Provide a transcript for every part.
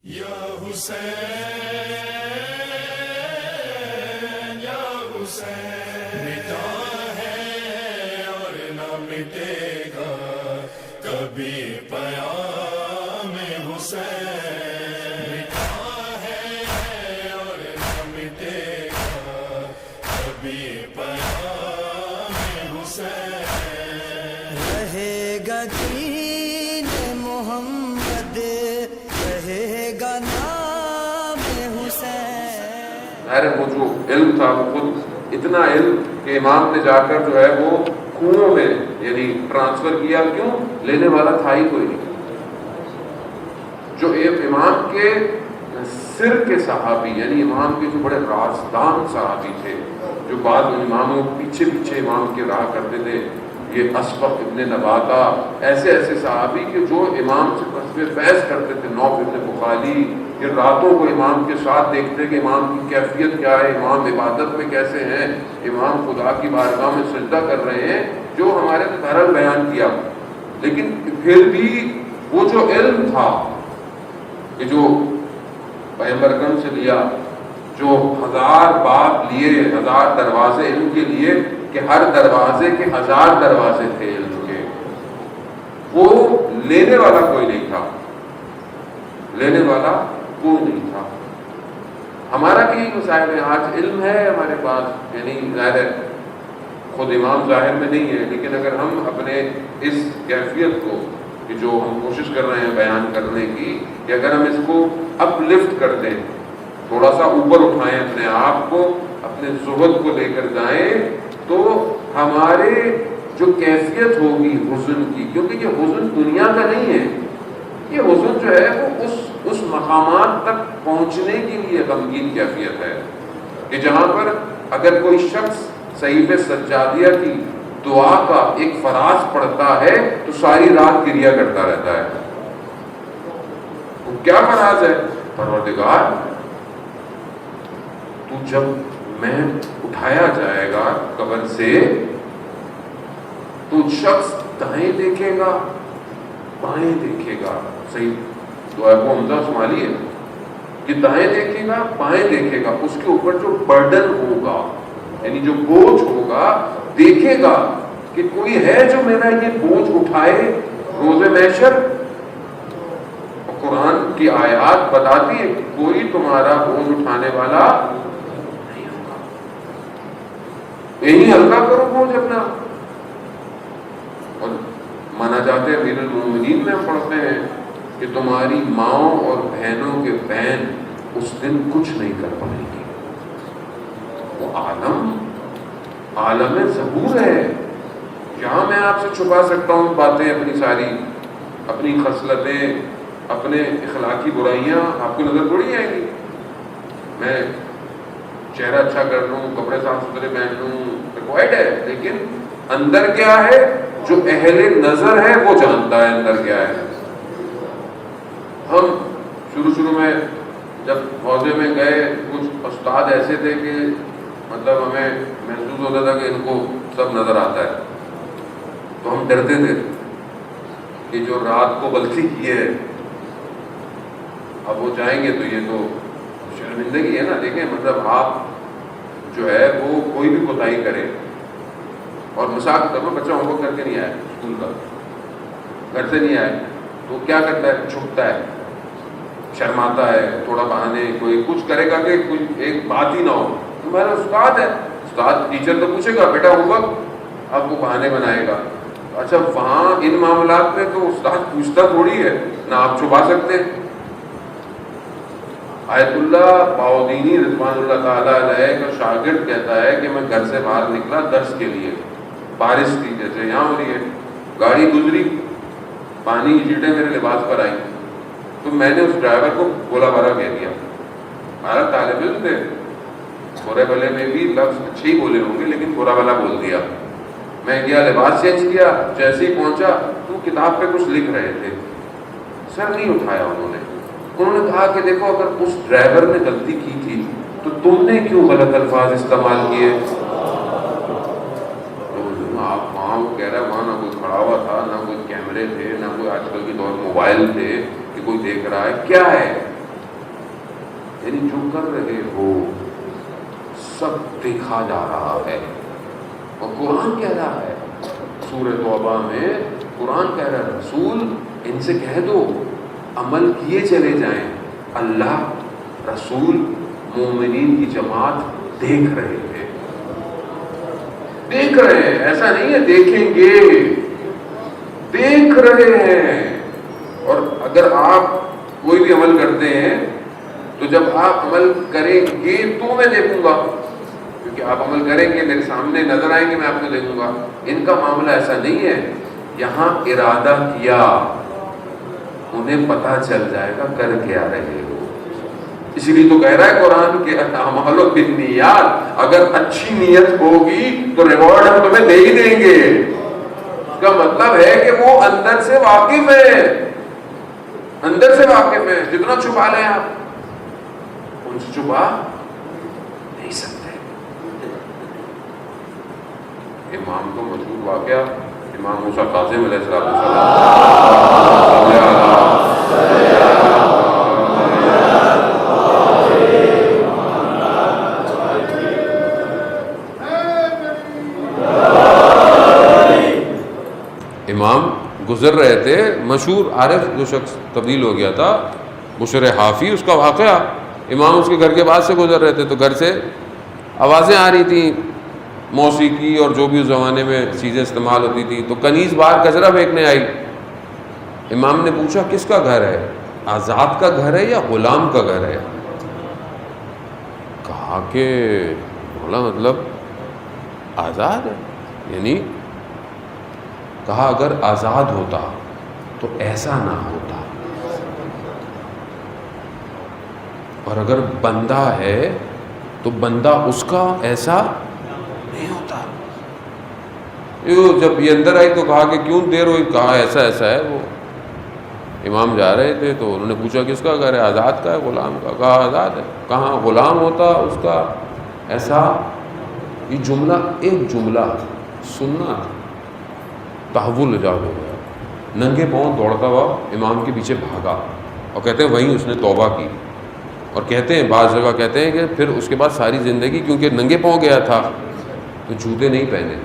یا حسین یا حسین، مٹا ہے اور نہ مٹے گا کبھی پیام حسین، مٹا ہے اور نہ مٹے گا کبھی پیام حسین، رہے گا دین محمد، رہے گا نام حسین۔ ظاہر وہ جو علم تھا وہ خود اتنا علم کہ امام نے جا کر جو ہے وہ کنویں میں یعنی ٹرانسفر کیا، کیوں؟ لینے والا تھا ہی کوئی نہیں۔ جو ایک امام کے سر کے صحابی یعنی امام کے جو بڑے رازدان صحابی تھے، جو بعد اماموں پیچھے پیچھے امام کے رہا کرتے تھے، یہ اسبق ابن نباتہ، ایسے صحابی کہ جو امام سے بحث کرتے تھے، نوف ابن بخاری، کہ راتوں کو امام کے ساتھ دیکھتے کہ امام کی کیفیت کیا ہے، امام عبادت میں کیسے ہیں، امام خدا کی بارگاہ میں سجدہ کر رہے ہیں، جو ہمارے بہرحال بیان کیا۔ لیکن پھر بھی وہ جو علم تھا کہ جو پیغمبر اکرم سے لیا، جو 1000 باب لیے، 1000 دروازے علم کے لیے، کہ ہر دروازے کے 1000 دروازے تھے علم کے، وہ لینے والا کوئی نہیں تھا، لینے والا کوئی نہیں تھا۔ ہمارا بھی مسائل ہے، آج علم ہے ہمارے پاس، یعنی ظاہر ہے خود امام ظاہر میں نہیں ہے، لیکن اگر ہم اپنے اس کیفیت کو کہ جو ہم کوشش کر رہے ہیں بیان کرنے کی، کہ اگر ہم اس کو اپ لفٹ کر دیں، تھوڑا سا اوپر اٹھائیں اپنے آپ کو، اپنے زہد کو لے کر جائیں، تو ہمارے جو کیفیت ہوگی حزن کی، کیونکہ یہ حزن دنیا کا نہیں ہے، یہ حزن جو ہے وہ اس مقامات تک پہنچنے کے لیے غمگین کیفیت ہے کہ جہاں پر اگر کوئی شخص صحیفہ سجادیہ کی دعا کا ایک فراز پڑھتا ہے تو ساری رات گریہ کرتا رہتا ہے۔ وہ کیا فراز ہے؟ پروردگار، تو جب میں اٹھایا جائے گا قبر سے تو شخص دائیں دیکھے گا بائیں دیکھے گا، صحیح دعا کو حمزہ شمالی ہے کہ دائیں دیکھے گا بائیں دیکھے گا، اس کے اوپر جو برڈن ہوگا یعنی جو بوجھ ہوگا، دیکھے گا کہ کوئی ہے جو میرا یہ بوجھ اٹھائے روز محشر۔ اور قرآن کی آیات بتاتی ہے کہ کوئی تمہارا بوجھ اٹھانے والا نہیں ہوگا، یہی ہلکا کرو بوجھ اپنا۔ اور مانا جاتے ہیں امیر المومنین میں ہم پڑھتے ہیں کہ تمہاری ماؤں اور بہنوں کے بہن اس دن کچھ نہیں کر پائیں گی۔ وہ عالم ظہور ہے، کیا میں آپ سے چھپا سکتا ہوں باتیں اپنی ساری، اپنی خصلتیں، اپنے اخلاقی برائیاں آپ کو نظر تھوڑی آئیں گی۔ میں چہرہ اچھا کر لوں، کپڑے صاف ستھرے پہن لوں، ریکوائرڈ ہے، لیکن اندر کیا ہے جو اہل نظر ہے وہ جانتا ہے اندر کیا ہے۔ ہم شروع میں جب حوضے میں گئے، کچھ استاد ایسے تھے کہ مطلب ہمیں محسوس ہوتا تھا کہ ان کو سب نظر آتا ہے، تو ہم ڈرتے تھے کہ جو رات کو غلطی کی ہے اب وہ جائیں گے تو یہ تو شرمندگی ہے نا۔ دیکھیں مطلب آپ جو ہے وہ کوئی بھی کوتاہی کرے، اور مثال کرو بچہ ہوم ورک کر کے نہیں آیا اسکول کا، گھر سے نہیں آیا تو کیا کرتا ہے؟ چھپتا ہے، شرماتا ہے، تھوڑا بہانے کوئی کچھ کرے گا کہ کوئی ایک بات ہی نہ ہو۔ تمہارا استاد ہے، استاد ٹیچر تو پوچھے گا بیٹا ہوم ورک، اب وہ بہانے بنائے گا۔ اچھا وہاں ان معاملات میں تو استاد پوچھتا تھوڑی ہے نہ، آپ چھپا سکتے ہیں۔ آیت اللہ باؤدینی رضوان اللہ تعالیٰ علیہ کا شاگرد کہتا ہے کہ میں گھر سے باہر نکلا درس کے لیے، بارش تھی جیسے یہاں ہو رہی ہے، گاڑی گزری، پانی کی چھینٹیں میرے لباس پر آئی، تو میں نے اس ڈرائیور کو بولا بھرا کہہ دیا۔ ہمارا طالب علم تھے، برے بھلے میں بھی لفظ اچھے ہی بولے ہوں گے لیکن برا بھلا بول دیا۔ میں گیا لباس چینج کیا، جیسے ہی پہنچا تو کتاب پہ کچھ لکھ رہے تھے، سر نہیں اٹھایا انہوں نے کہا کہ دیکھو اگر اس ڈرائیور نے غلطی کی تھی تو تم نے کیوں غلط الفاظ استعمال کیے؟ آپ وہاں وہ کہہ رہا ہے وہاں نہ کوئی کھڑا ہوا تھا، نہ کوئی کیمرے تھے، نہ کوئی آج کل کے دور موبائل تھے کہ کوئی دیکھ رہا ہے، کیا ہے؟ یعنی جو کر رہے ہو سب دیکھا جا رہا ہے. اور قرآن کہہ رہا ہے سورہ توبہ میں، قرآن کہہ رہا ہے رسول ان سے کہہ دو عمل کیے چلے جائیں، اللہ، رسول، مومنین کی جماعت دیکھ رہے ہیں، دیکھ رہے ہیں. ایسا نہیں ہے دیکھیں گے، دیکھ رہے ہیں. اور اگر آپ کوئی بھی عمل کرتے ہیں تو جب آپ عمل کریں گے تو میں دیکھوں گا، کیونکہ آپ عمل کریں گے میرے سامنے نظر آئیں گے، میں آپ کو دیکھوں گا. ان کا معاملہ ایسا نہیں ہے. یہاں ارادہ کیا انہیں پتہ چل جائے گا کر کیا رہے ہو. اس لیے تو کہہ رہا ہے قرآن کے اعمال بالنیات، اگر اچھی نیت ہوگی تو ریوارڈ ہم تمہیں دے ہی دیں گے. اس کا مطلب ہے کہ وہ اندر سے واقف ہے، اندر سے واقف ہے. جتنا چھپا لیں آپ ان سے چھپا نہیں سکتے. امام کو مشہور واقعہ امام موسیٰ کاظم علیہ السلام امام گزر رہے تھے، مشہور عارف جو شخص تبدیل ہو گیا تھا بشر حافی، اس کا واقعہ. امام اس کے گھر کے بعد سے گزر رہے تھے تو گھر سے آوازیں آ رہی تھیں موسیقی اور جو بھی اس زمانے میں چیزیں استعمال ہوتی تھیں. تو کنیز باہر کچرا پھینکنے آئی. امام نے پوچھا کس کا گھر ہے، آزاد کا گھر ہے یا غلام کا گھر ہے؟ کہا کہ بولا مطلب آزاد ہے. یعنی کہا اگر آزاد ہوتا تو ایسا نہ ہوتا، اور اگر بندہ ہے تو بندہ اس کا ایسا نہیں ہوتا. جب یہ اندر آئی تو کہا کہ کیوں دیر ہوئی؟ کہا ایسا ایسا ہے. وہ امام جا رہے تھے تو انہوں نے پوچھا کس کا گھر ہے؟ آزاد کا ہے غلام کا؟ کہا آزاد ہے. کہاں غلام ہوتا اس کا ایسا. یہ جملہ ایک جملہ سننا تحول ایجاد ہو گیا. ننگے پاؤں دوڑتا ہوا امام کے پیچھے بھاگا اور کہتے ہیں وہیں اس نے توبہ کی. اور کہتے ہیں بعض جگہ کہتے ہیں کہ پھر اس کے بعد ساری زندگی کیونکہ ننگے پاؤں گیا تھا تو جوتے نہیں پہنے،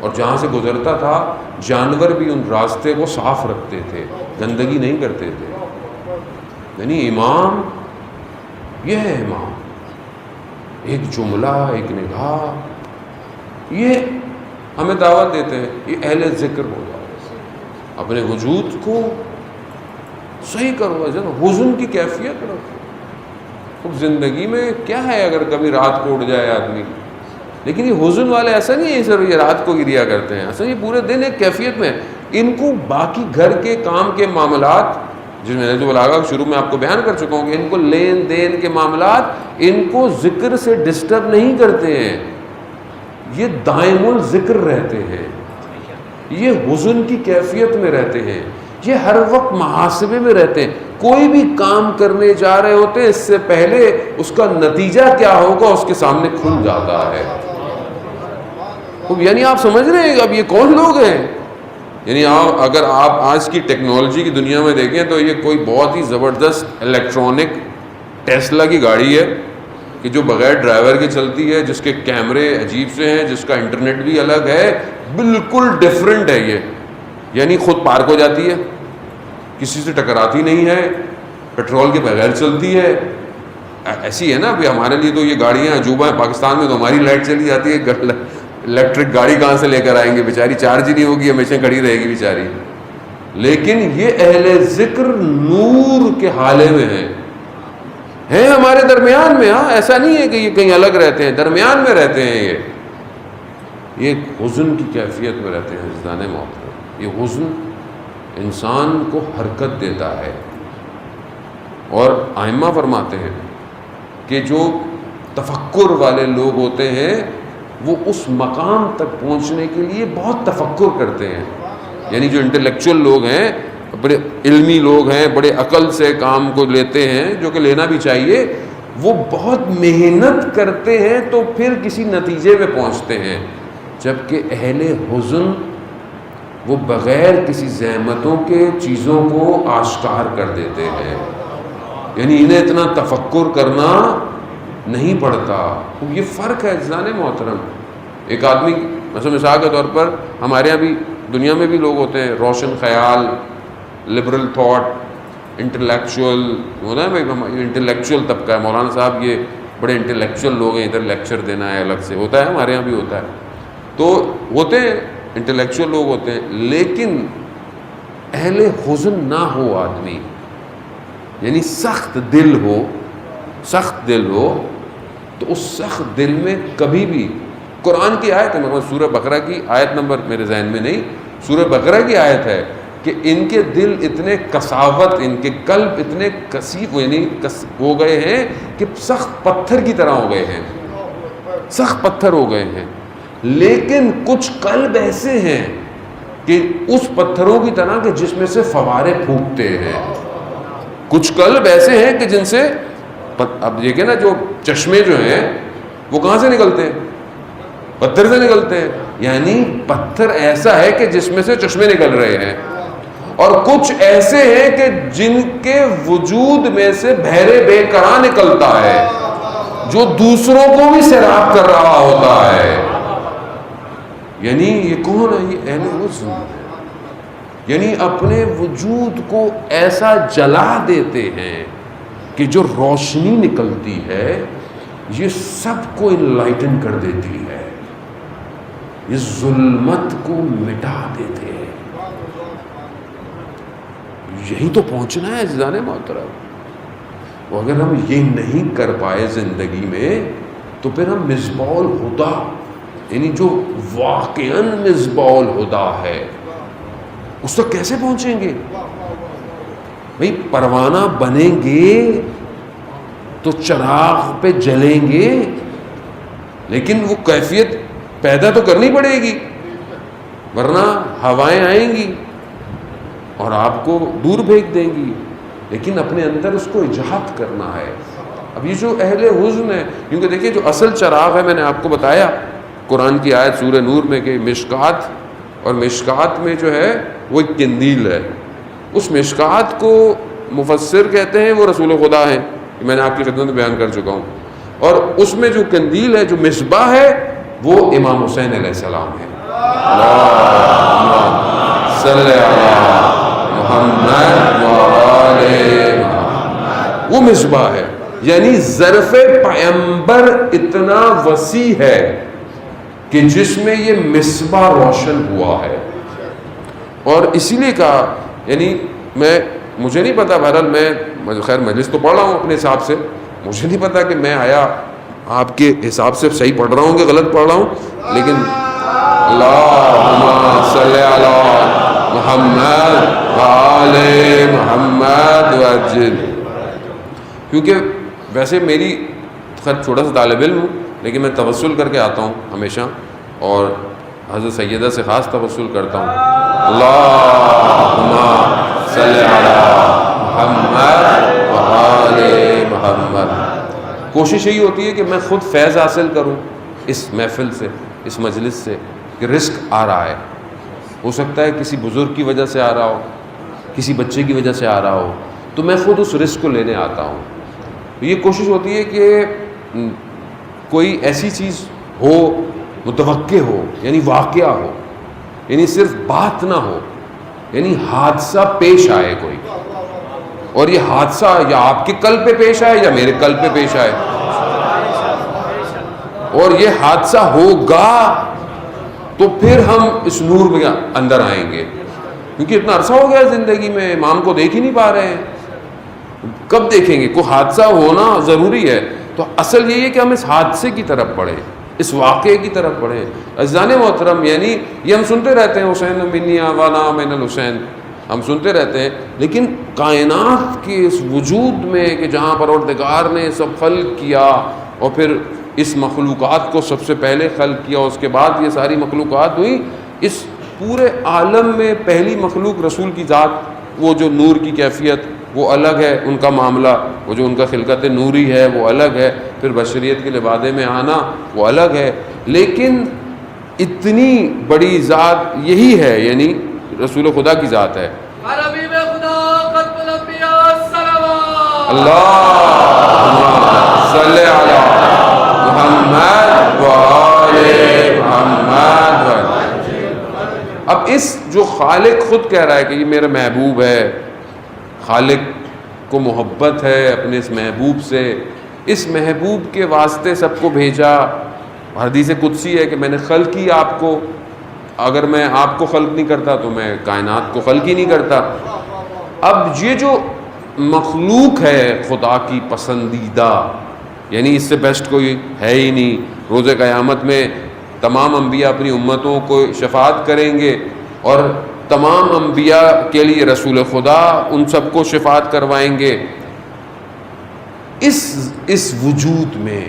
اور جہاں سے گزرتا تھا جانور بھی ان راستے کو صاف رکھتے تھے، گندگی نہیں کرتے تھے. یعنی امام یہ ہے امام. ایک جملہ، ایک نگاہ، یہ ہمیں دعوت دیتے ہیں یہ اہل ذکر ہو جاؤ، اپنے وجود کو صحیح کرو، حزن کی کیفیت رکھو. اب زندگی میں کیا ہے اگر کبھی رات کو اٹھ جائے آدمی، لیکن یہ حزن والے ایسا نہیں ہے صرف یہ رات کو گریا کرتے ہیں، اصل یہ پورے دن ایک کیفیت میں. ان کو باقی گھر کے کام کے معاملات جس میں جو بلاغا شروع میں آپ کو بیان کر چکا ہوں کہ ان کو لین دین کے معاملات ان کو ذکر سے ڈسٹرب نہیں کرتے ہیں، یہ دائم الذکر رہتے ہیں، یہ حزن کی کیفیت میں رہتے ہیں، یہ ہر وقت محاسبے میں رہتے ہیں. کوئی بھی کام کرنے جا رہے ہوتے ہیں اس سے پہلے اس کا نتیجہ کیا ہوگا اس کے سامنے کھل جاتا ہے. یعنی آپ سمجھ رہے ہیں اب یہ کون لوگ ہیں. یعنی اگر آپ آج کی ٹیکنالوجی کی دنیا میں دیکھیں تو یہ کوئی بہت ہی زبردست الیکٹرانک ٹیسلا کی گاڑی ہے کہ جو بغیر ڈرائیور کے چلتی ہے، جس کے کیمرے عجیب سے ہیں، جس کا انٹرنیٹ بھی الگ ہے، بالکل ڈیفرنٹ ہے یہ. یعنی خود پارک ہو جاتی ہے، کسی سے ٹکراتی نہیں ہے، پیٹرول کے بغیر چلتی ہے. ایسی ہے نا ابھی ہمارے لیے تو یہ گاڑیاں عجوبہ ہیں. پاکستان میں تو ہماری لائٹ چلی جاتی ہے، الیکٹرک گاڑی کہاں سے لے کر آئیں گے بیچاری، چارج ہی نہیں ہوگی، ہمیشہ کھڑی رہے گی بیچاری. لیکن یہ اہل ذکر نور کے حالے میں ہیں ہمارے درمیان میں. ہاں ایسا نہیں ہے کہ یہ کہیں الگ رہتے ہیں، درمیان میں رہتے ہیں. یہ حزن کی کیفیت میں رہتے ہیں. عزیزان محترم، یہ حزن انسان کو حرکت دیتا ہے. اور ائمہ فرماتے ہیں کہ جو تفکر والے لوگ ہوتے ہیں وہ اس مقام تک پہنچنے کے لیے بہت تفکر کرتے ہیں. یعنی جو انٹلیکچوئل لوگ ہیں، بڑے علمی لوگ ہیں، بڑے عقل سے کام کو لیتے ہیں، جو کہ لینا بھی چاہیے، وہ بہت محنت کرتے ہیں تو پھر کسی نتیجے میں پہنچتے ہیں. جبکہ اہل حزن وہ بغیر کسی زحمتوں کے چیزوں کو آشکار کر دیتے ہیں. یعنی انہیں اتنا تفکر کرنا نہیں پڑتا. یہ فرق ہے عزیزان محترم. ایک آدمی مثال کے طور پر ہمارے یہاں بھی دنیا میں بھی لوگ ہوتے ہیں روشن خیال, لبرل تھاٹ, انٹلیکچوئل ہوتا ہے بھائی, انٹلیکچوئل طبقہ ہے. مولانا صاحب یہ بڑے انٹلیکچوئل لوگ ہیں, ادھر لیکچر دینا ہے الگ سے, ہوتا ہے ہمارے یہاں بھی ہوتا ہے. تو ہوتے ہیں انٹلیکچوئل لوگ ہوتے ہیں, لیکن اہل حزن نہ ہو آدمی, یعنی سخت دل ہو تو اس سخت دل میں کبھی بھی قرآن کی آیت ہے, مگر سورہ بقرہ کی آیت نمبر میرے ذہن میں نہیں, سورہ بقرہ کی آیت ہے کہ ان کے دل اتنے کساوت, ان کے قلب اتنے کثیف یعنی ہو گئے ہیں کہ سخت پتھر کی طرح ہو گئے ہیں, سخت پتھر ہو گئے ہیں. لیکن کچھ قلب ایسے ہیں کہ اس پتھروں کی طرح کہ جس میں سے فوارے پھونکتے ہیں. کچھ قلب ایسے ہیں کہ جن سے, اب دیکھیں نا, جو چشمے جو ہیں وہ کہاں سے نکلتے ہیں؟ پتھر سے نکلتے ہیں. یعنی پتھر ایسا ہے کہ جس میں سے چشمے نکل رہے ہیں, اور کچھ ایسے ہیں کہ جن کے وجود میں سے بحر بے قرار نکلتا ہے جو دوسروں کو بھی سیراب کر رہا ہوتا ہے. یعنی یہ کون ہے؟ یہ اہل حزن ہے. یعنی اپنے وجود کو ایسا جلا دیتے ہیں کہ جو روشنی نکلتی ہے یہ سب کو انلائٹن کر دیتی ہے, یہ ظلمت کو مٹا دیتے ہیں. یہی تو پہنچنا ہے عزیزان محترم. اگر ہم یہ نہیں کر پائے زندگی میں تو پھر ہم مصباح الہدیٰ, یعنی جو واقعاً مصباح الہدیٰ ہے, اس تک کیسے پہنچیں گے؟ بھئی پروانہ بنیں گے تو چراغ پہ جلیں گے, لیکن وہ کیفیت پیدا تو کرنی پڑے گی, ورنہ ہوائیں آئیں گی اور آپ کو دور بھیج دیں گی. لیکن اپنے اندر اس کو ایجاد کرنا ہے. اب یہ جو اہل حزن ہے, کیونکہ دیکھیں جو اصل چراغ ہے, میں نے آپ کو بتایا قرآن کی آیت سورہ نور میں کہ مشکات, اور مشکات میں جو ہے وہ ایک قندیل ہے. اس مشکات کو مفسر کہتے ہیں وہ رسول خدا ہیں, میں نے آپ کی خدمت میں بیان کر چکا ہوں. اور اس میں جو قندیل ہے, جو مصباح ہے, وہ امام حسین علیہ السلام ہے. اللہم صلی علی محمد وآل محمد. وہ مصباح ہے. یعنی ظرف پیمبر اتنا وسیع ہے کہ جس میں یہ مصباح روشن ہوا ہے. اور اسی لیے کہا, یعنی مجھے نہیں پتا, بہرحال میں خیر مجلس تو پڑھ رہا ہوں اپنے حساب سے, مجھے نہیں پتا کہ میں آیا آپ کے حساب سے صحیح پڑھ رہا ہوں کہ غلط پڑھ رہا ہوں, لیکن اللہم صلی علی محمد وآل محمد وعجل. کیونکہ ویسے میری خیر چھوٹا سا طالب علم ہوں, لیکن میں توسل کر کے آتا ہوں ہمیشہ, اور حضرت سیدہ سے خاص توسل کرتا ہوں. اللہم صلی علی محمد وآل محمد. کوشش یہی ہوتی ہے کہ میں خود فیض حاصل کروں اس محفل سے, اس مجلس سے, کہ رزق آ رہا ہے. ہو سکتا ہے کسی بزرگ کی وجہ سے آ رہا ہو, کسی بچے کی وجہ سے آ رہا ہو, تو میں خود اس رزق کو لینے آتا ہوں. یہ کوشش ہوتی ہے کہ کوئی ایسی چیز ہو, متوقع ہو, یعنی واقعہ ہو, یعنی صرف بات نہ ہو, یعنی حادثہ پیش آئے کوئی, اور یہ حادثہ یا آپ کے قلب پہ پیش آئے یا میرے قلب پہ پیش آئے, اور یہ حادثہ ہوگا تو پھر ہم اس نور میں اندر آئیں گے. کیونکہ اتنا عرصہ ہو گیا زندگی میں, امام کو دیکھ ہی نہیں پا رہے ہیں, کب دیکھیں گے؟ کوئی حادثہ ہونا ضروری ہے. تو اصل یہی ہے کہ ہم اس حادثے کی طرف بڑھیں, اس واقعے کی طرف بڑھیں. عزیزان محترم, یعنی یہ ہم سنتے رہتے ہیں حسین منی وانا من الحسین, ہم سنتے رہتے ہیں, لیکن کائنات کے اس وجود میں کہ جہاں پروردگار نے سب خلق کیا, اور پھر اس مخلوقات کو سب سے پہلے خلق کیا, اس کے بعد یہ ساری مخلوقات ہوئی, اس پورے عالم میں پہلی مخلوق رسول کی ذات, وہ جو نور کی کیفیت وہ الگ ہے, ان کا معاملہ, وہ جو ان کا خلقت نوری ہے وہ الگ ہے, پھر بشریت کے لبادے میں آنا وہ الگ ہے. لیکن اتنی بڑی ذات یہی ہے, یعنی رسول خدا کی ذات ہے. اللہم صلی علی محمد وآل محمد. اب اس جو خالق خود کہہ رہا ہے کہ یہ میرا محبوب ہے، خالق کو محبت ہے اپنے اس محبوب سے، اس محبوب کے واسطے سب کو بھیجا. حدیث قدسی ہے کہ میں نے خلق کی آپ کو، اگر میں آپ کو خلق نہیں کرتا تو میں کائنات کو خلق ہی نہیں کرتا. اب یہ جو مخلوق ہے خدا کی پسندیدہ، یعنی اس سے بیسٹ کوئی ہے ہی نہیں. روز قیامت میں تمام انبیاء اپنی امتوں کو شفاعت کریں گے اور تمام انبیاء کے لیے رسول خدا ان سب کو شفاعت کروائیں گے. اس وجود میں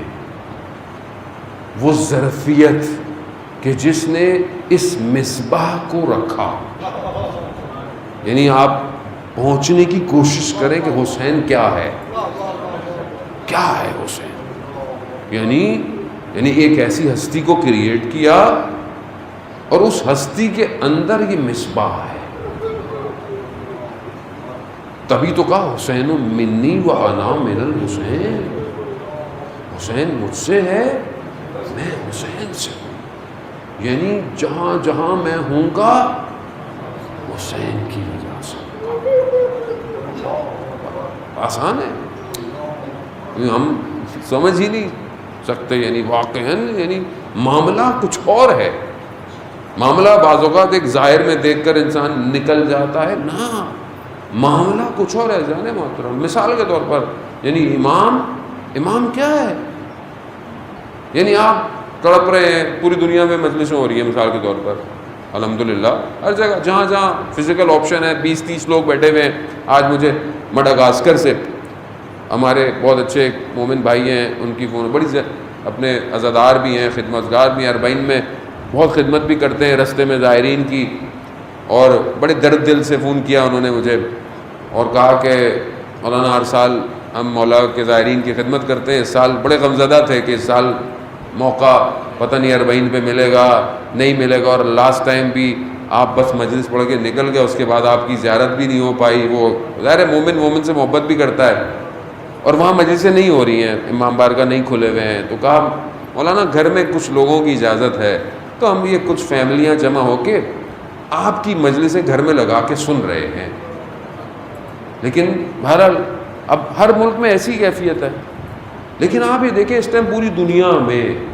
وہ ظرفیت کہ جس نے اس مصباح کو رکھا، یعنی آپ پہنچنے کی کوشش کریں کہ حسین کیا ہے، کیا ہے حسین. یعنی ایک ایسی ہستی کو کریٹ کیا اور اس ہستی کے اندر یہ مصباح ہے. تبھی تو کہا حسین منی و انا من الحسین، حسین مجھ سے ہے میں حسین سے ہوں. یعنی جہاں جہاں میں ہوں گا حسین کی وجہ سے ہوں گا. آسان ہے، ہم سمجھ ہی نہیں سکتے. یعنی واقعاً یعنی معاملہ کچھ اور ہے. معاملہ بعض اوقات ایک ظاہر میں دیکھ کر انسان نکل جاتا ہے، نہ معاملہ کچھ اور ہے. جانے محترم، مثال کے طور پر یعنی امام کیا ہے؟ یعنی آپ تڑپ رہے ہیں، پوری دنیا میں مجلسیں ہو رہی ہیں مثال کے طور پر، الحمدللہ ہر جگہ جہاں جہاں فزیکل آپشن ہے 20-30 لوگ بیٹھے ہوئے ہیں. آج مجھے مڈغاسکر سے ہمارے بہت اچھے مومن بھائی ہیں، ان کی فون بڑی اپنے عزادار بھی ہیں، خدمتگار بھی ہیں، اربعین میں بہت خدمت بھی کرتے ہیں رستے میں زائرین کی، اور بڑے درد دل سے فون کیا انہوں نے مجھے اور کہا کہ مولانا ہر سال ہم مولا کے زائرین کی خدمت کرتے ہیں، اس سال بڑے غمزدہ تھے کہ اس سال موقع پتہ نہیں اربعین پہ ملے گا نہیں ملے گا، اور لاسٹ ٹائم بھی آپ بس مجلس پڑھ کے نکل گئے، اس کے بعد آپ کی زیارت بھی نہیں ہو پائی. وہ ظاہر ہے مومن سے محبت بھی کرتا ہے، اور وہاں مجلسیں نہیں ہو رہی ہیں، امام بارگاہ نہیں کھلے ہوئے ہیں. تو کہا مولانا گھر میں کچھ لوگوں کی اجازت ہے تو ہم یہ کچھ فیملیاں جمع ہو کے آپ کی مجلسیں گھر میں لگا کے سن رہے ہیں. لیکن بہرحال اب ہر ملک میں ایسی کیفیت ہے. لیکن آپ یہ دیکھیں اس ٹائم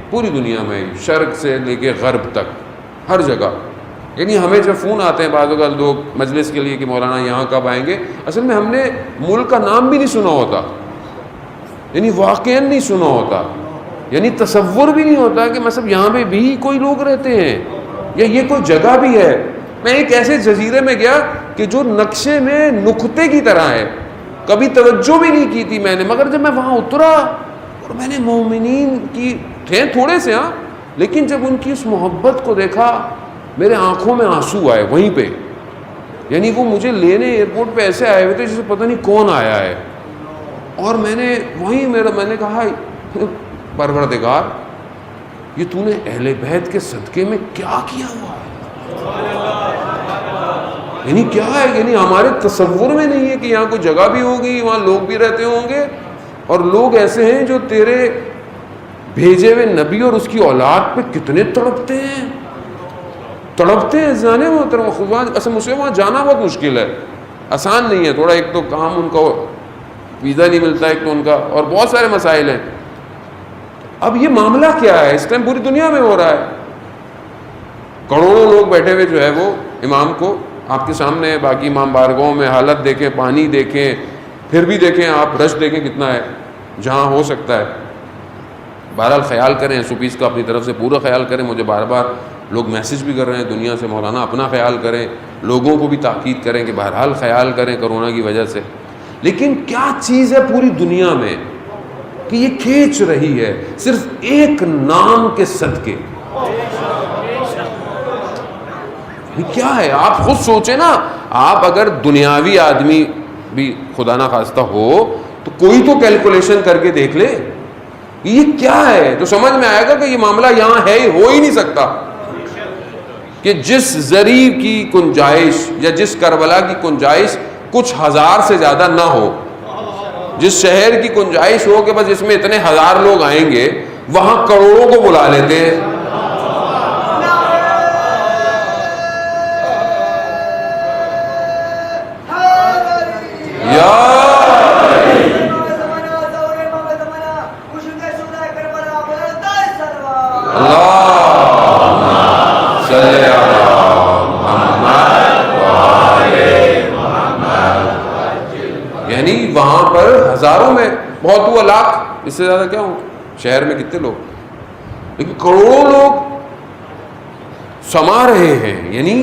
پوری دنیا میں شرق سے لے کے غرب تک ہر جگہ، یعنی ہمیں جب فون آتے ہیں بعض اوقات لوگ مجلس کے لیے کہ مولانا یہاں کب آئیں گے، اصل میں ہم نے ملک کا نام بھی نہیں سنا ہوتا، یعنی واقعاً نہیں سنا ہوتا، یعنی تصور بھی نہیں ہوتا کہ مطلب یہاں پہ بھی کوئی لوگ رہتے ہیں یا یہ کوئی جگہ بھی ہے. میں ایک ایسے جزیرے میں گیا کہ جو نقشے میں نقطے کی طرح ہے، کبھی توجہ بھی نہیں کی تھی میں نے، مگر جب میں وہاں اترا اور میں نے مومنین کی تھے تھوڑے سے لیکن جب ان کی اس محبت کو دیکھا میرے آنکھوں میں آنسو آئے وہیں پہ. یعنی وہ مجھے لینے ایئرپورٹ پہ ایسے آئے ہوئے تھے جسے پتہ نہیں کون آیا ہے، اور میں نے کہا پروردگار یہ تو نے اہل بیت کے صدقے میں کیا کیا ہوا ہے، یعنی کیا ہے، یعنی ہمارے تصور میں نہیں ہے کہ یہاں کوئی جگہ بھی ہوگی، وہاں لوگ بھی رہتے ہوں گے، اور لوگ ایسے ہیں جو تیرے بھیجے ہوئے نبی اور اس کی اولاد پہ کتنے تڑپتے ہیں جانے محترم. اصل مجھے وہاں جانا بہت مشکل ہے، آسان نہیں ہے تھوڑا. ایک تو کام ان کا ویزا نہیں ملتا، ایک تو ان کا، اور بہت سارے مسائل ہیں. اب یہ معاملہ کیا ہے اس ٹائم پوری دنیا میں ہو رہا ہے. کروڑوں لوگ بیٹھے ہوئے جو ہے وہ امام کو آپ کے سامنے ہے. باقی امام بارگاہوں میں حالت دیکھیں، پانی دیکھیں، پھر بھی دیکھیں آپ رش دیکھیں کتنا ہے جہاں ہو سکتا ہے. بہرحال خیال کریں، سپیس کا اپنی طرف سے پورا خیال کریں. مجھے بار بار لوگ میسج بھی کر رہے ہیں دنیا سے، مولانا اپنا خیال کریں، لوگوں کو بھی تاکید کریں کہ بہرحال خیال کریں کرونا کی وجہ سے. لیکن کیا چیز ہے پوری دنیا میں کہ یہ کھینچ رہی ہے صرف ایک نام کے صدقے؟ کیا ہے آپ خود سوچیں نا. آپ اگر دنیاوی آدمی بھی خدا نہ خواستہ ہو تو کوئی تو کیلکولیشن کر کے دیکھ لے یہ کیا ہے، تو سمجھ میں آئے گا کہ یہ معاملہ یہاں ہے ہو ہی نہیں سکتا کہ جس زری کی گنجائش یا جس کربلا کی گنجائش کچھ ہزار سے زیادہ نہ ہو. جس شہر کی گنجائش ہو کہ بس اس میں اتنے ہزار لوگ آئیں گے، وہاں کروڑوں کو بلا لیتے ہیں. یعنی وہاں پر ہزاروں میں بہت ہوا، لاکھ، اس سے زیادہ کیا ہوں، شہر میں کتنے لوگ، لیکن کروڑوں لوگ سما رہے ہیں، یعنی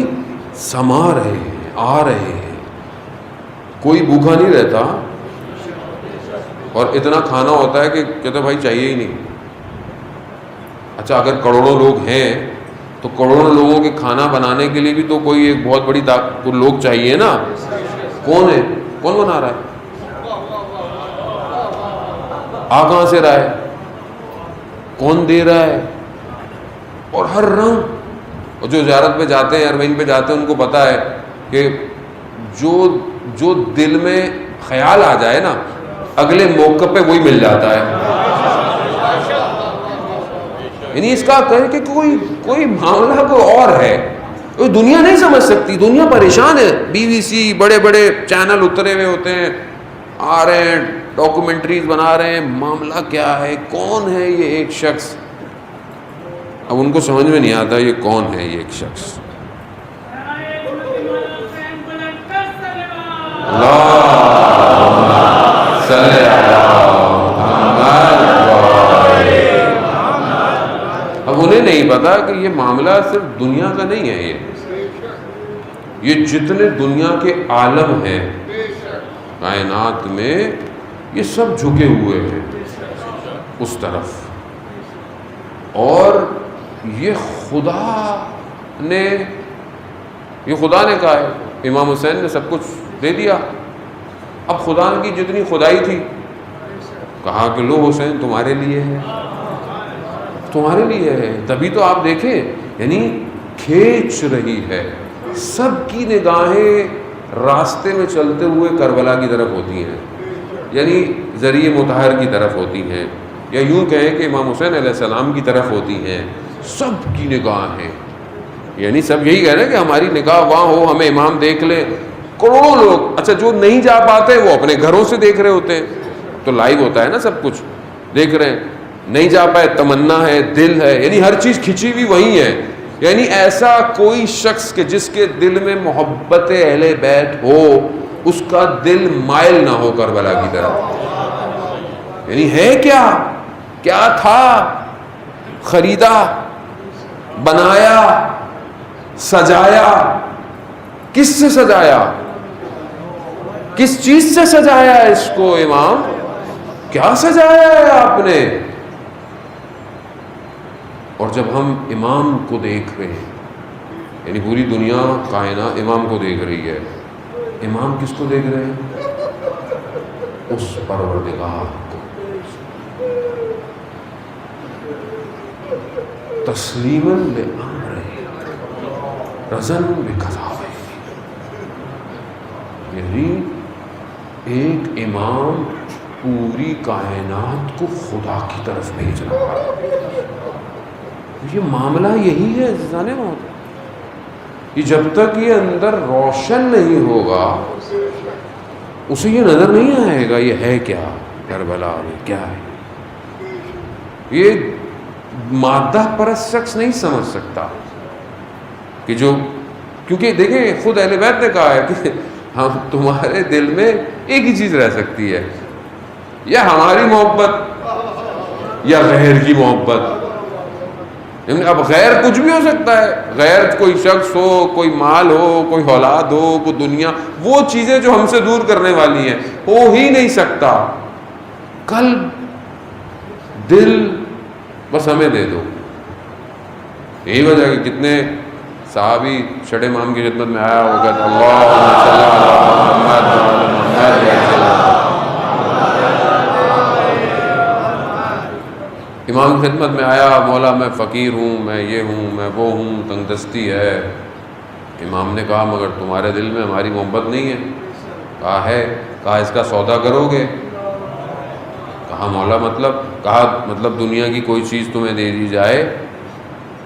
سما رہے ہیں، آ رہے ہیں. کوئی بھوکا نہیں رہتا، اور اتنا کھانا ہوتا ہے کہ کہتے بھائی چاہیے ہی نہیں. اچھا اگر کروڑوں لوگ ہیں تو کروڑوں لوگوں کے کھانا بنانے کے لیے بھی تو کوئی ایک بہت بڑی لوگ چاہیے نا. کون ہے؟ کون بنا رہا ہے؟ آ کہاں سے رہا ہے؟ کون دے رہا ہے؟ اور ہر رنگ. اور جو زیارت پہ جاتے ہیں، ارمین پہ جاتے ہیں، ان کو پتہ ہے کہ جو دل میں خیال آ جائے نا، اگلے موقع پہ وہی مل جاتا ہے. یعنی اس کا کہیں کہ کوئی معاملہ کوئی اور ہے، کوئی دنیا نہیں سمجھ سکتی. دنیا پریشان ہے. BBC بڑے بڑے چینل اترے ہوئے ہوتے ہیں، آ رہے ہیں ڈاکومنٹریز بنا رہے ہیں. معاملہ کیا ہے؟ کون ہے یہ ایک شخص؟ اب ان کو سمجھ میں نہیں آتا یہ کون ہے یہ ایک شخص. اب انہیں نہیں پتا کہ یہ معاملہ صرف دنیا کا نہیں ہے. یہ جتنے دنیا کے عالم ہیں کائنات میں، یہ سب جھکے ہوئے ہیں اس طرف. اور یہ خدا نے کہا ہے. امام حسین نے سب کچھ دے دیا. اب خدا کی جتنی خدائی تھی، کہا کہ لو حسین تمہارے لیے ہے، تمہارے لیے ہے. تبھی تو آپ دیکھیں، یعنی کھینچ رہی ہے. سب کی نگاہیں راستے میں چلتے ہوئے کربلا کی طرف ہوتی ہیں، یعنی ذریعہ مطہر کی طرف ہوتی ہیں، یا یوں کہیں کہ امام حسین علیہ السلام کی طرف ہوتی ہیں. سب کی نگاہیں، یعنی سب یہی کہہ رہے ہیں کہ ہماری نگاہ وہاں ہو، ہمیں امام دیکھ لے. کروڑوں لوگ. اچھا جو نہیں جا پاتے وہ اپنے گھروں سے دیکھ رہے ہوتے ہیں، تو لائیو ہوتا ہے نا، سب کچھ دیکھ رہے ہیں. نہیں جا پائے، تمنا ہے، دل ہے، یعنی ہر چیز کھچی ہوئی وہی ہے. یعنی ایسا کوئی شخص کہ جس کے دل میں محبت اہل بیت ہو، اس کا دل مائل نہ ہو کربلا کی طرف. یعنی ہے کیا تھا؟ خریدا، بنایا، سجایا. کس سے سجایا؟ کس چیز سے سجایا ہے اس کو امام؟ کیا سجایا ہے آپ نے؟ اور جب ہم امام کو دیکھ رہے ہیں، یعنی پوری دنیا کائنات امام کو دیکھ رہی ہے، امام کس کو دیکھ رہے ہیں؟ اس پروردگار کو. تسلیما لامرہ رضا بقضائہ. یعنی ایک امام پوری کائنات کو خدا کی طرف بھیج رہا ہے. یہ معاملہ یہی ہے عزیزان محترم. یہ جب تک یہ اندر روشن نہیں ہوگا، اسے یہ نظر نہیں آئے گا یہ ہے کیا، کربلا میں کیا ہے. یہ مادہ پرست شخص نہیں سمجھ سکتا کہ کیونکہ دیکھیں خود اہل بیت نے کہا ہے کہ ہم تمہارے دل میں ایک ہی چیز رہ سکتی ہے، یا ہماری محبت یا غیر کی محبت. اب غیر کچھ بھی ہو سکتا ہے. غیر کوئی شخص ہو، کوئی مال ہو، کوئی اولاد ہو، کوئی دنیا، وہ چیزیں جو ہم سے دور کرنے والی ہیں ہو ہی نہیں سکتا. قلب، دل، بس ہمیں دے دو. یہی وجہ کہ کتنے صحابی چھٹے امام کی خدمت میں آیا وہ کہتا اللہم صلی علی محمد. امام کی خدمت میں آیا، مولا میں فقیر ہوں، میں یہ ہوں، میں وہ ہوں، تنگ دستی ہے. امام نے کہا مگر تمہارے دل میں ہماری محبت نہیں ہے. کہا ہے. کہا اس کا سودا کرو گے؟ کہا مولا مطلب دنیا کی کوئی چیز تمہیں دے دی جائے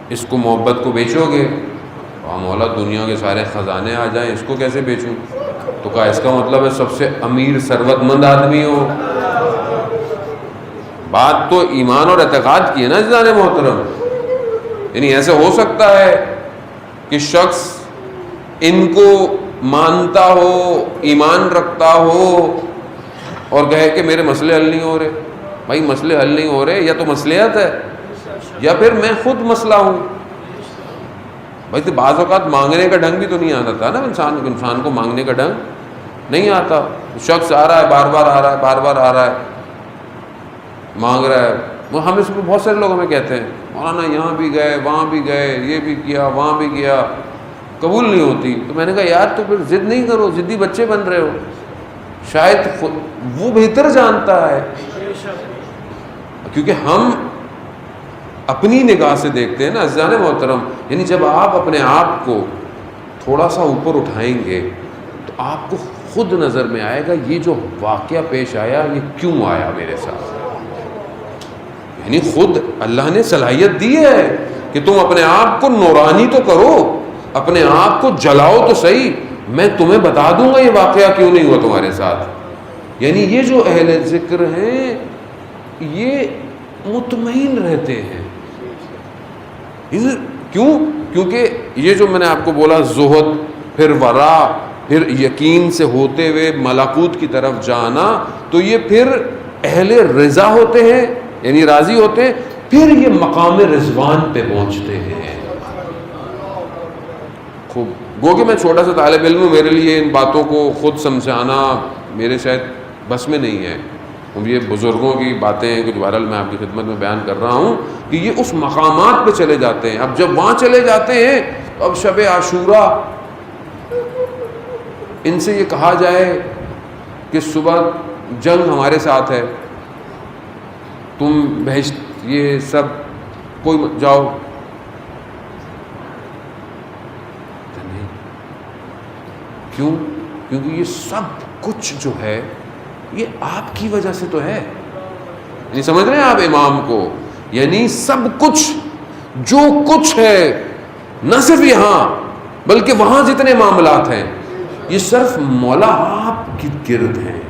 اس کو محبت کو بیچو گے؟ کہا مولا دنیا کے سارے خزانے آ جائیں اس کو کیسے بیچوں؟ تو کہا اس کا مطلب ہے سب سے امیر ثروت مند آدمی ہو۔ بات تو ایمان اور اعتقاد کی ہے نا عزیزان محترم، یعنی ایسے ہو سکتا ہے کہ شخص ان کو مانتا ہو، ایمان رکھتا ہو اور کہے کہ میرے مسئلے حل نہیں ہو رہے؟ بھائی مسئلے حل نہیں ہو رہے یا تو مصلحت ہے یا پھر میں خود مسئلہ ہوں۔ بھائی تو بعض اوقات مانگنے کا ڈھنگ بھی تو نہیں آتا تھا نا، انسان کو مانگنے کا ڈھنگ نہیں آتا۔ شخص آ رہا ہے بار بار آ رہا ہے مانگ رہا ہے، وہ ہم اس میں بہت سارے لوگ ہمیں کہتے ہیں مولانا یہاں بھی گئے وہاں بھی گئے یہ بھی کیا وہاں بھی کیا، قبول نہیں ہوتی۔ تو میں نے کہا یار تو پھر ضد نہیں کرو، ضدی بچے بن رہے ہو، شاید وہ بہتر جانتا ہے، کیونکہ ہم اپنی نگاہ سے دیکھتے ہیں نا عزیزان محترم۔ یعنی جب آپ اپنے آپ کو تھوڑا سا اوپر اٹھائیں گے تو آپ کو خود نظر میں آئے گا یہ جو واقعہ پیش آیا یہ کیوں آیا میرے ساتھ۔ یعنی خود اللہ نے صلاحیت دی ہے کہ تم اپنے آپ کو نورانی تو کرو، اپنے آپ کو جلاؤ تو صحیح، میں تمہیں بتا دوں گا یہ واقعہ کیوں نہیں ہوا تمہارے ساتھ۔ یعنی یہ جو اہل ذکر ہیں یہ مطمئن رہتے ہیں، کیوں؟ کیونکہ یہ جو میں نے آپ کو بولا زہد، پھر ورا، پھر یقین سے ہوتے ہوئے ملکوت کی طرف جانا، تو یہ پھر اہل رضا ہوتے ہیں، یعنی راضی ہوتے ہیں، پھر یہ مقام رضوان پہ پہنچتے ہیں۔ خوب گو کہ میں چھوٹا سا طالب علم ہوں، میرے لیے ان باتوں کو خود سمجھانا میرے شاید بس میں نہیں ہے، یہ بزرگوں کی باتیں ہیں، کچھ بہرحال میں آپ کی خدمت میں بیان کر رہا ہوں کہ یہ اس مقامات پہ چلے جاتے ہیں۔ اب جب وہاں چلے جاتے ہیں تو اب شب عاشورہ ان سے یہ کہا جائے کہ صبح جنگ ہمارے ساتھ ہے، تم بہشت یہ سب کوئی جاؤ، نہیں، کیوں؟ کیونکہ یہ سب کچھ جو ہے یہ آپ کی وجہ سے تو ہے۔ یعنی سمجھ رہے ہیں آپ امام کو؟ یعنی سب کچھ جو کچھ ہے نہ صرف یہاں بلکہ وہاں جتنے معاملات ہیں یہ صرف مولا آپ کی گرد ہیں۔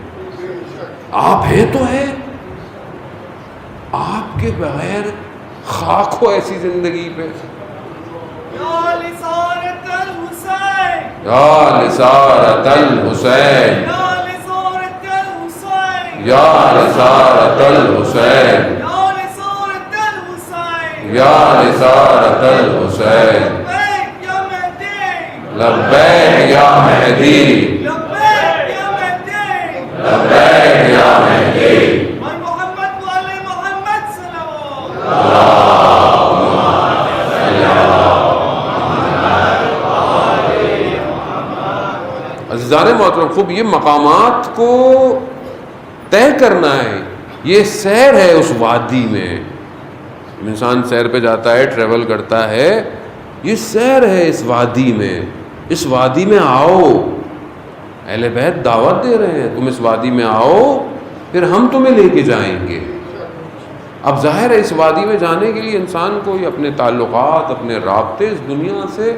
آپ ہیں تو ہے، آپ کے بغیر خاک ہو ایسی زندگی پہ۔ یا لسارت الحسین، یا لسارت الحسین، یا لسارت الحسین، یا لسارت الحسین، لبیک یا مہدی، لبیک یا مہدی، عزیزان محترم، خوب یہ مقامات کو طے کرنا ہے، یہ سیر ہے اس وادی میں۔ انسان سیر پہ جاتا ہے، ٹریول کرتا ہے، یہ سیر ہے اس وادی میں۔ اس وادی میں آؤ، اہل بیت دعوت دے رہے ہیں، تم اس وادی میں آؤ پھر ہم تمہیں لے کے جائیں گے۔ اب ظاہر ہے اس وادی میں جانے کے لیے انسان کو یہ اپنے تعلقات، اپنے رابطے اس دنیا سے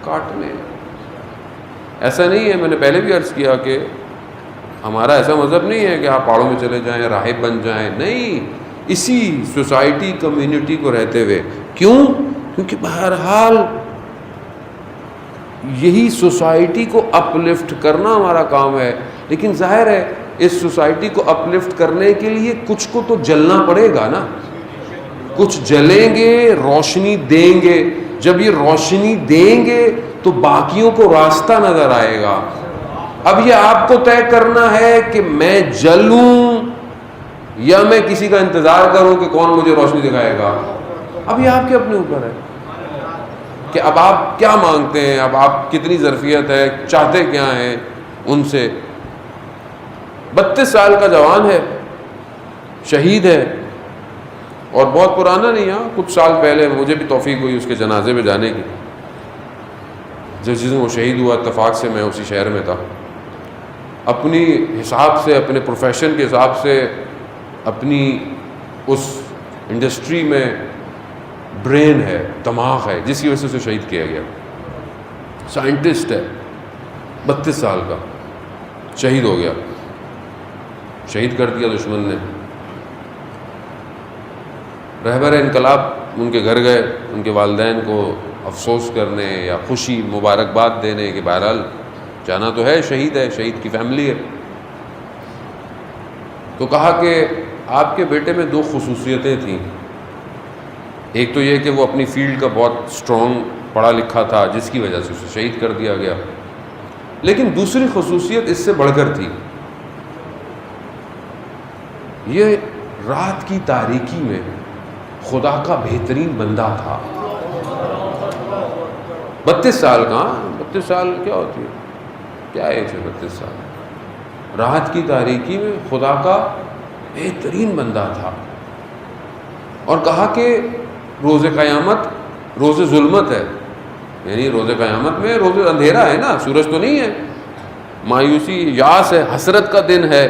کاٹنے۔ ایسا نہیں ہے، میں نے پہلے بھی عرض کیا کہ ہمارا ایسا مذہب نہیں ہے کہ آپ پہاڑوں میں چلے جائیں، راہب بن جائیں، نہیں، اسی سوسائٹی کمیونٹی کو رہتے ہوئے۔ کیوں؟ کیونکہ بہرحال یہی سوسائٹی کو اپلفٹ کرنا ہمارا کام ہے، لیکن ظاہر ہے اس سوسائٹی کو اپلفٹ کرنے کے لیے کچھ کو تو جلنا پڑے گا نا، کچھ جلیں گے، روشنی دیں گے، جب یہ روشنی دیں گے تو باقیوں کو راستہ نظر آئے گا۔ اب یہ آپ کو طے کرنا ہے کہ میں جلوں یا میں کسی کا انتظار کروں کہ کون مجھے روشنی دکھائے گا۔ اب یہ آپ کے اپنے اوپر ہے کہ اب آپ کیا مانگتے ہیں، اب آپ کتنی ظرفیت ہے، چاہتے کیا ہیں ان سے۔ 32 سال کا جوان ہے، شہید ہے، اور بہت پرانا نہیں ہے، کچھ سال پہلے مجھے بھی توفیق ہوئی اس کے جنازے میں جانے کی۔ جس دن وہ شہید ہوا اتفاق سے میں اسی شہر میں تھا۔ اپنی حساب سے، اپنے پروفیشن کے حساب سے اپنی اس انڈسٹری میں برین ہے، دماغ ہے، جس کی وجہ سے اسے شہید کیا گیا. سائنٹسٹ ہے، 32 سال کا، شہید ہو گیا، شہید کر دیا دشمن نے. رہبر انقلاب ان کے گھر گئے، ان کے والدین کو افسوس کرنے یا خوشی مبارکباد دینے کہ بہرحال جانا تو ہے، شہید ہے، شہید کی فیملی ہے. تو کہا کہ آپ کے بیٹے میں 2 خصوصیتیں تھیں. ایک تو یہ کہ وہ اپنی فیلڈ کا بہت اسٹرانگ پڑھا لکھا تھا، جس کی وجہ سے اسے شہید کر دیا گیا. لیکن دوسری خصوصیت اس سے بڑھ کر تھی، یہ رات کی تاریکی میں خدا کا بہترین بندہ تھا. 32 سال کا، 32 سال کیا ہوتی ہے، کیا ایج ہے 32 سال. رات کی تاریکی میں خدا کا بہترین بندہ تھا. اور کہا کہ روز قیامت روز ظلمت ہے، یعنی روز قیامت میں روز اندھیرا ہے نا، سورج تو نہیں ہے، مایوسی یاس ہے، حسرت کا دن ہے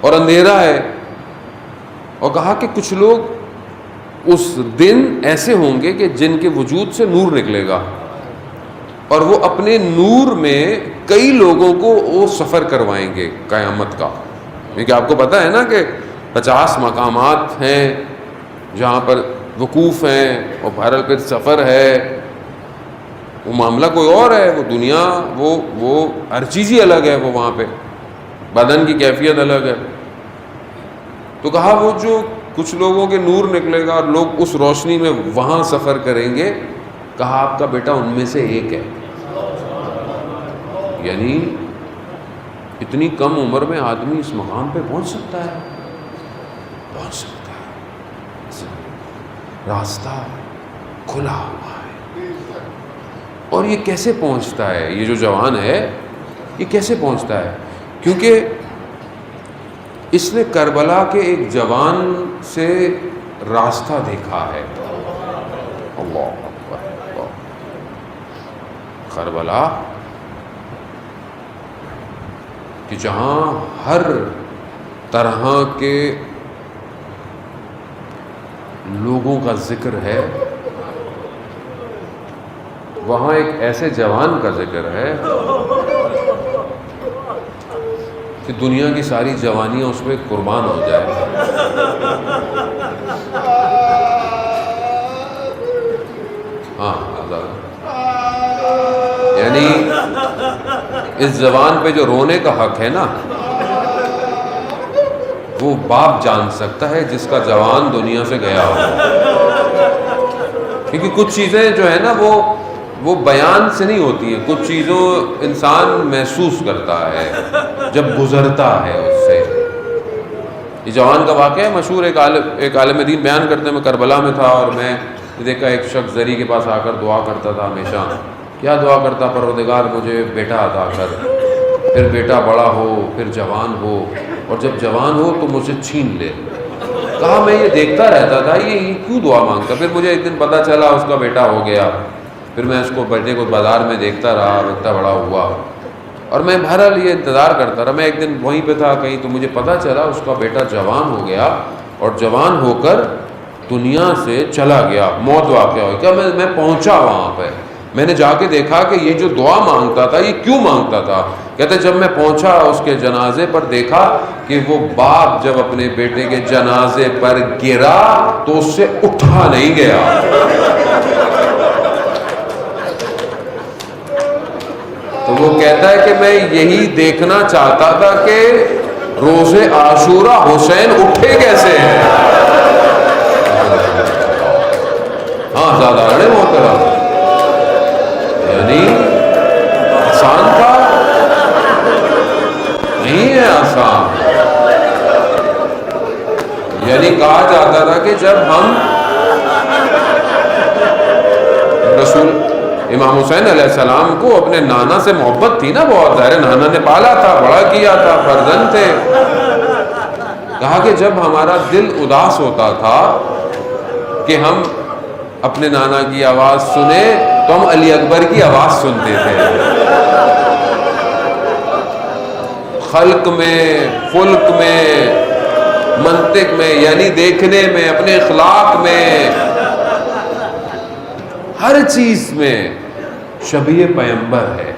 اور اندھیرا ہے. اور کہا کہ کچھ لوگ اس دن ایسے ہوں گے کہ جن کے وجود سے نور نکلے گا، اور وہ اپنے نور میں کئی لوگوں کو وہ سفر کروائیں گے قیامت کا. کیونکہ آپ کو پتہ ہے نا کہ 50 مقامات ہیں جہاں پر وقوف ہیں، اور بہرحال پھر سفر ہے، وہ معاملہ کوئی اور ہے، وہ دنیا، وہ ہر چیز ہی الگ ہے، وہ وہاں پہ بدن کی کیفیت الگ ہے. تو کہا وہ جو کچھ لوگوں کے نور نکلے گا اور لوگ اس روشنی میں وہاں سفر کریں گے، کہا آپ کا بیٹا ان میں سے ایک ہے. یعنی اتنی کم عمر میں آدمی اس مقام پہ پہنچ سکتا ہے، پہنچ سکتا ہے، راستہ کھلا ہوا ہے. اور یہ کیسے پہنچتا ہے، یہ جو جوان ہے یہ کیسے پہنچتا ہے؟ کیونکہ اس نے کربلا کے ایک جوان سے راستہ دیکھا ہے. اللہ اکبر، اللہ. کربلا کہ جہاں ہر طرح کے لوگوں کا ذکر ہے، وہاں ایک ایسے جوان کا ذکر ہے کہ دنیا کی ساری جوانیاں اس پہ قربان ہو جائے. ہاں، یعنی اس زبان پہ جو رونے کا حق ہے نا، وہ باپ جان سکتا ہے جس کا جوان دنیا سے گیا ہو. کیونکہ کچھ چیزیں جو ہے نا وہ بیان سے نہیں ہوتی ہیں، کچھ چیزوں انسان محسوس کرتا ہے جب گزرتا ہے اس سے. یہ جوان کا واقعہ ہے مشہور، ایک عالم دین بیان کرتے ہیں، میں کربلا میں تھا اور میں دیکھا ایک شخص زری کے پاس آ کر دعا کرتا تھا ہمیشہ. کیا دعا کرتا؟ پروردگار مجھے بیٹا عطا کر، پھر بیٹا بڑا ہو، پھر جوان ہو، اور جب جوان ہو تو مجھے چھین لے. کہا میں یہ دیکھتا رہتا تھا، یہ کیوں دعا مانگتا. پھر مجھے ایک دن پتہ چلا اس کا بیٹا ہو گیا. پھر میں اس کو بیٹے کو بازار میں دیکھتا رہا، اتنا بڑا ہوا، اور میں بہرحال یہ انتظار کرتا رہا. میں ایک دن وہیں پہ تھا کہیں، تو مجھے پتہ چلا اس کا بیٹا جوان ہو گیا، اور جوان ہو کر دنیا سے چلا گیا، موت واقع ہو گیا. میں پہنچا وہاں پہ، میں نے جا کے دیکھا کہ یہ جو دعا مانگتا تھا یہ کیوں مانگتا تھا. کہتے جب میں پہنچا اس کے جنازے پر، دیکھا کہ وہ باپ جب اپنے بیٹے کے جنازے پر گرا تو اس سے اٹھا نہیں گیا. تو وہ کہتا ہے کہ میں یہی دیکھنا چاہتا تھا کہ روز عاشورہ حسین اٹھے کیسے ہیں. ہاں زیادہ اڑے محترم، یعنی آسان تھا نہیں ہے، آسان. یعنی کہا جاتا تھا کہ جب ہم رسول امام حسین علیہ السلام کو اپنے نانا سے محبت تھی نا بہت، ظاہر نانا نے پالا تھا، بڑا کیا تھا، فرزند تھے. کہا کہ جب ہمارا دل اداس ہوتا تھا کہ ہم اپنے نانا کی آواز سنیں تو ہم علی اکبر کی آواز سنتے تھے. خلق میں، فلک میں، منطق میں، یعنی دیکھنے میں، اپنے اخلاق میں، ہر چیز میں شبیہ پیغمبر ہے.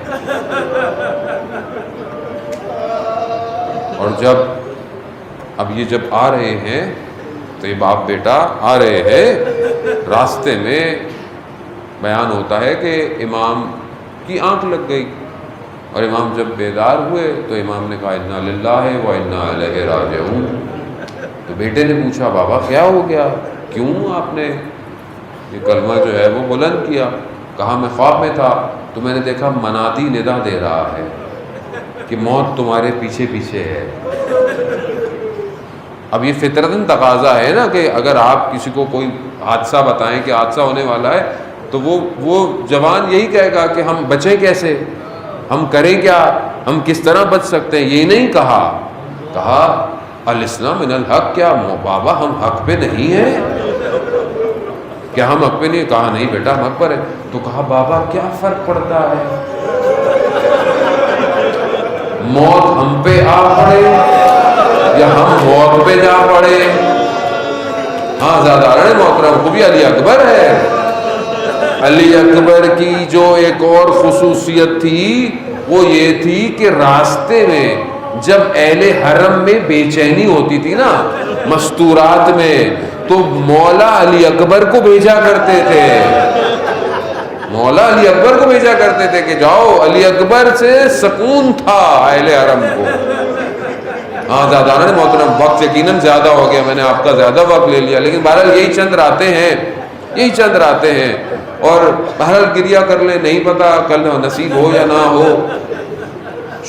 اور اب یہ جب آ رہے ہیں تو یہ باپ بیٹا آ رہے ہیں، راستے میں بیان ہوتا ہے کہ امام کی آنکھ لگ گئی، اور امام جب بیدار ہوئے تو امام نے کہا انا للہ و انا الیہ راجعون. تو بیٹے نے پوچھا بابا کیا ہو گیا، کیوں آپ نے یہ کلمہ جو ہے وہ بلند کیا؟ کہا میں خواب میں تھا تو میں نے دیکھا منادی ندا دے رہا ہے کہ موت تمہارے پیچھے پیچھے ہے. اب یہ فطرتاً تقاضا ہے نا کہ اگر آپ کسی کو کوئی حادثہ بتائیں کہ حادثہ ہونے والا ہے تو وہ جوان یہی کہے گا کہ ہم بچیں کیسے، ہم کریں کیا، ہم کس طرح بچ سکتے ہیں. یہ نہیں کہا الاسلام من الحق، کیا بابا ہم حق پہ نہیں ہیں، کیا ہم حق پہ نہیں؟ کہا نہیں بیٹا ہم حق پر ہے. تو کہا بابا کیا فرق پڑتا ہے، موت ہم پہ آ پڑے یا ہم موت پہ جا پڑے. ہاں زیادہ محترم کو بھی علی اکبر ہے. علی اکبر کی جو ایک اور خصوصیت تھی وہ یہ تھی کہ راستے میں جب اہل حرم میں بے چینی ہوتی تھی نا مستورات میں، تو مولا علی اکبر کو بھیجا کرتے تھے، مولا علی اکبر کو بھیجا کرتے تھے کہ جاؤ. علی اکبر سے سکون تھا اہل حرم کو. ہاں زیادہ محترم وقت یقیناً زیادہ ہو گیا، میں نے آپ کا زیادہ وقت لے لیا، لیکن بہرحال یہی چند راتیں ہیں اور بہرحال گریہ کر لیں، نہیں پتا کل نصیب ہو یا نہ ہو،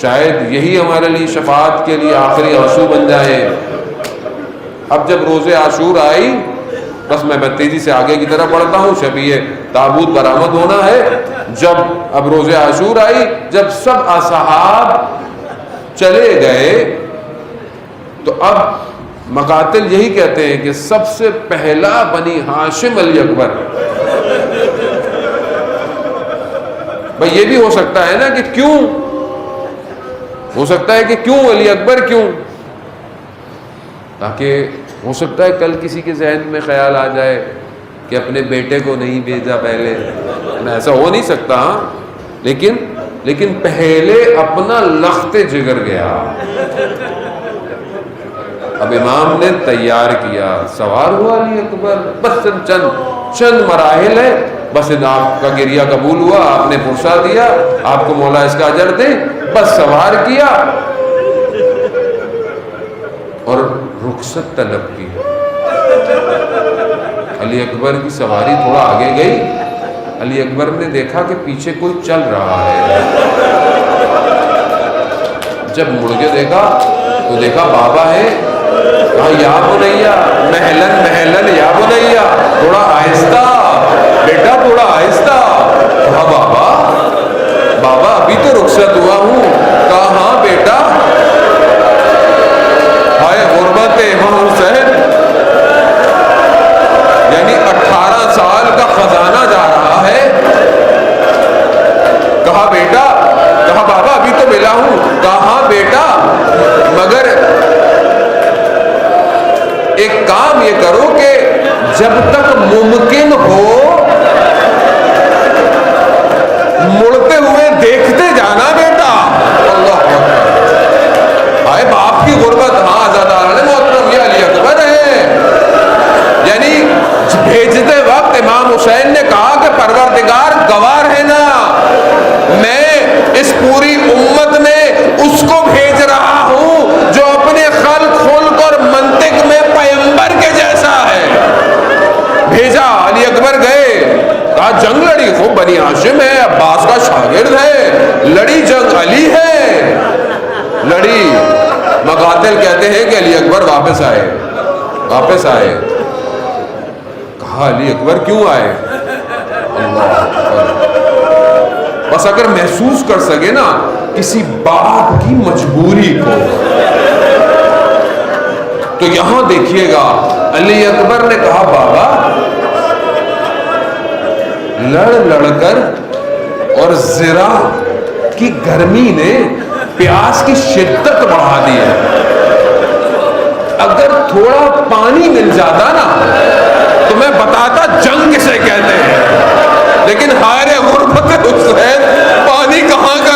شاید یہی ہمارے لیے شفاعت کے لیے آخری آنسو بن جائے. اب جب روز عاشور آئی، بس میں تیزی سے آگے کی طرف بڑھتا ہوں، شبیہ تابوت برآمد ہونا ہے. جب اب روز عاشور آئی، جب سب اصحاب چلے گئے تو اب مقاتل یہی کہتے ہیں کہ سب سے پہلا بنی ہاشم علی اکبر. بھئی یہ بھی ہو سکتا ہے نا کہ کیوں، ہو سکتا ہے کہ کیوں علی اکبر کیوں، تاکہ ہو سکتا ہے کل کسی کے ذہن میں خیال آ جائے کہ اپنے بیٹے کو نہیں بھیجا پہلے. ایسا ہو نہیں سکتا، لیکن پہلے اپنا لخت جگر گیا. اب امام نے تیار کیا، سوار ہوا علی اکبر، بس چند مراحل ہے، بس آپ کا گریہ قبول ہوا، آپ نے پرسہ دیا، آپ کو مولا اس کا اجر دے، بس سوار کیا اور رخصت طلب کی. علی اکبر کی سواری تھوڑا آگے گئی، علی اکبر نے دیکھا کہ پیچھے کوئی چل رہا ہے. جب مڑ کے دیکھا تو دیکھا بابا ہے. کہا یا بنیا محلن یا بنیا، تھوڑا آہستہ بیٹا، تھوڑا آہستہ. کہا بابا ابھی تو رخصت ہوا ہوں. کہا ہاں بیٹا، ہائے غربت امام حسین، یعنی 18 سال کا خزانہ جا رہا ہے. کہا بیٹا، کہا بابا ابھی تو ملا ہوں. کہا ہاں بیٹا، مگر ایک کام یہ کرو کہ جب تک ممکن ہو مڑتے ہوئے دیکھتے جانا بیٹا. اللہ اکبر، آئے باپ کی غربت. ہاں زیادہ محترم یہ علی اکبر ہے. یعنی بھیجتے وقت امام حسین نے کہا کہ پروردگار گوار ہے نا، میں اس پوری امت میں اس کو بھیج رہا ہوں جو اپنے خلق اور منطق میں پیغمبر کے جیسا ہے. بھیجا، علی اکبر گئے. کہا جنگ لڑی، خوب بنی ہاشم ہے، عباس کا شاگرد ہے، لڑی جنگ، علی ہے، لڑی. مقاتل کہتے ہیں کہ علی اکبر واپس آئے. کہا علی اکبر کیوں آئے؟ اللہ اکبر. بس اگر محسوس کر سکے نا کسی باپ کی مجبوری کو، تو یہاں دیکھیے گا علی اکبر نے کہا بابا لڑ کر اور ذرا کی گرمی نے پیاس کی شدت بڑھا دی ہے. اگر تھوڑا پانی مل جاتا نا تو میں بتاتا جنگ کسے کہتے ہیں، لیکن ہائے غربت حسین، پانی کہاں کا